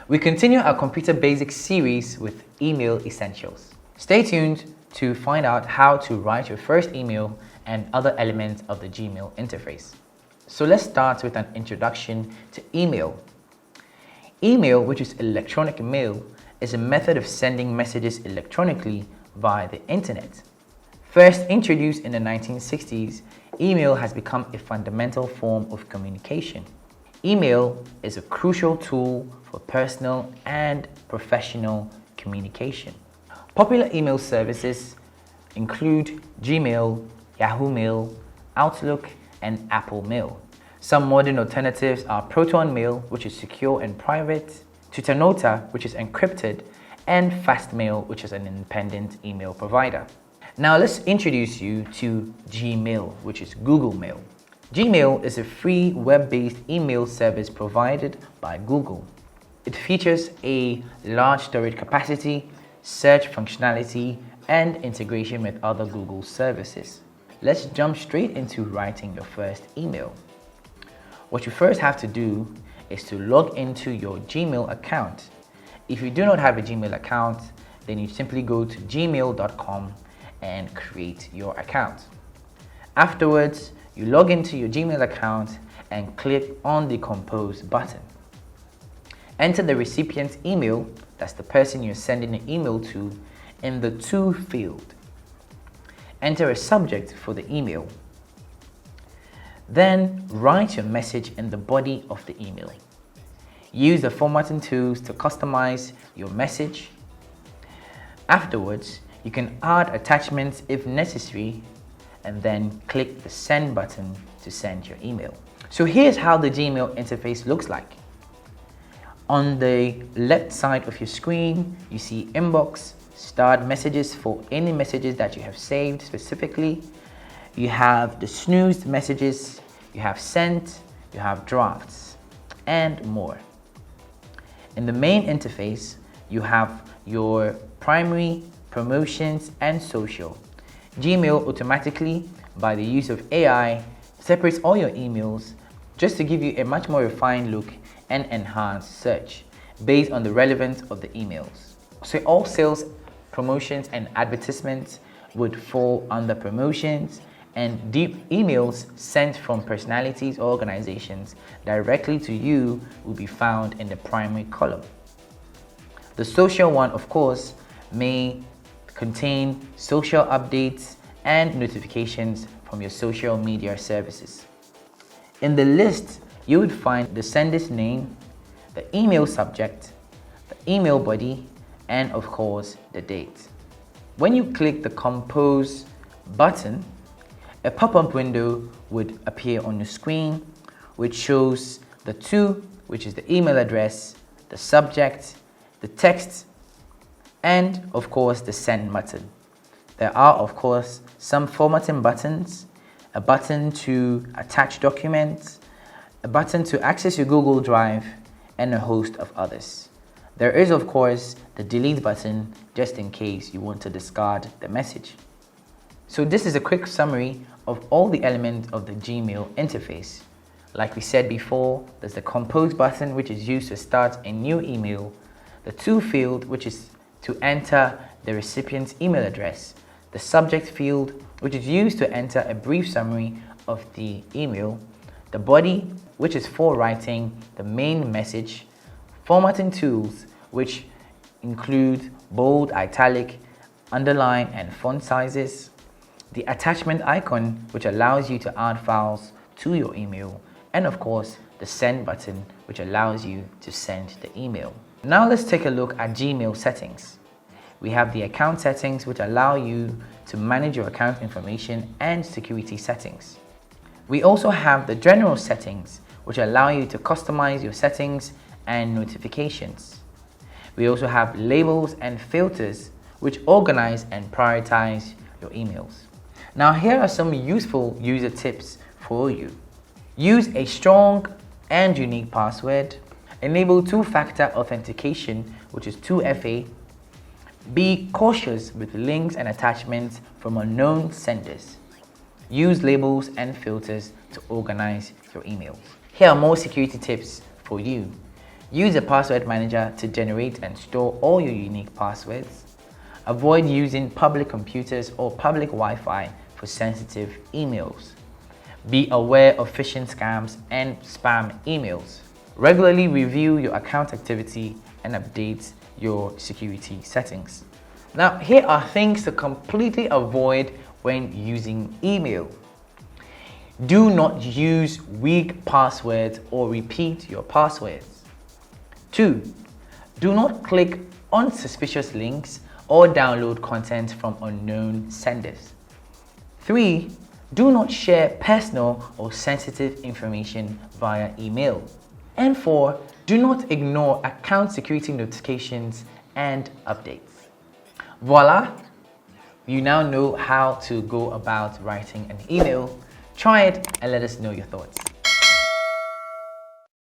We continue our computer basics series with email essentials. Stay tuned to find out how to write your first email and other elements of the Gmail interface. So let's start with an introduction to email. Email, which is electronic mail, is a method of sending messages electronically via the internet. First introduced in the 1960s, email has become a fundamental form of communication. Email is a crucial tool for personal and professional communication. Popular email services include Gmail, Yahoo Mail, Outlook, and Apple Mail. Some modern alternatives are Proton Mail, which is secure and private, Tutanota, which is encrypted, and Fastmail, which is an independent email provider. Now let's introduce you to Gmail, which is Google Mail. Gmail is a free web-based email service provided by Google. It features a large storage capacity, search functionality, and integration with other Google services. Let's jump straight into writing your first email. What you first have to do is to log into your Gmail account. If you do not have a Gmail account, then you simply go to gmail.com and create your account. Afterwards, you log into your Gmail account and click on the Compose button. Enter the recipient's email, that's the person you're sending the email to, in the To field. Enter a subject for the email. Then write your message in the body of the email. Use the formatting tools to customize your message. Afterwards, you can add attachments if necessary, and then click the send button to send your email. So here's how the Gmail interface looks like. On the left side of your screen, you see inbox, starred messages for any messages that you have saved specifically. You have the snoozed messages, you have sent, you have drafts, and more. In the main interface, you have your primary, promotions, and social. Gmail automatically, by the use of AI, separates all your emails just to give you a much more refined look and enhanced search based on the relevance of the emails. So all sales, promotions, and advertisements would fall under promotions, and deep emails sent from personalities or organizations directly to you will be found in the primary column. The social one, of course, may contain social updates and notifications from your social media services. In the list, you would find the sender's name, the email subject, the email body, and of course, the date. When you click the Compose button, a pop-up window would appear on your screen, which shows the To, which is the email address, the subject, the text, and of course the send button. There are of course some formatting buttons, a button to attach documents, a button to access your Google Drive, and a host of others. There is of course the delete button just in case you want to discard the message. So this is a quick summary of all the elements of the Gmail interface. Like we said before, there's the Compose button, which is used to start a new email, the To field, which is to enter the recipient's email address, the subject field, which is used to enter a brief summary of the email, the body, which is for writing the main message, formatting tools, which include bold, italic, underline, and font sizes, the attachment icon, which allows you to add files to your email, and of course, the send button, which allows you to send the email. Now let's take a look at Gmail settings. We have the account settings, which allow you to manage your account information and security settings. We also have the general settings, which allow you to customize your settings and notifications. We also have labels and filters, which organize and prioritize your emails. Now here are some useful user tips for you. Use a strong and unique password. Enable two-factor authentication, which is 2FA. Be cautious with links and attachments from unknown senders. Use labels and filters to organize your emails. Here are more security tips for you. Use a password manager to generate and store all your unique passwords. Avoid using public computers or public Wi-Fi for sensitive emails. Be aware of phishing scams and spam emails. Regularly review your account activity and update your security settings. Now, here are things to completely avoid when using email. Do not use weak passwords or repeat your passwords. 2. Do not click on suspicious links or download content from unknown senders. 3. Do not share personal or sensitive information via email. And 4. Do not ignore account security notifications and updates. Voila! You now know how to go about writing an email. Try it and let us know your thoughts.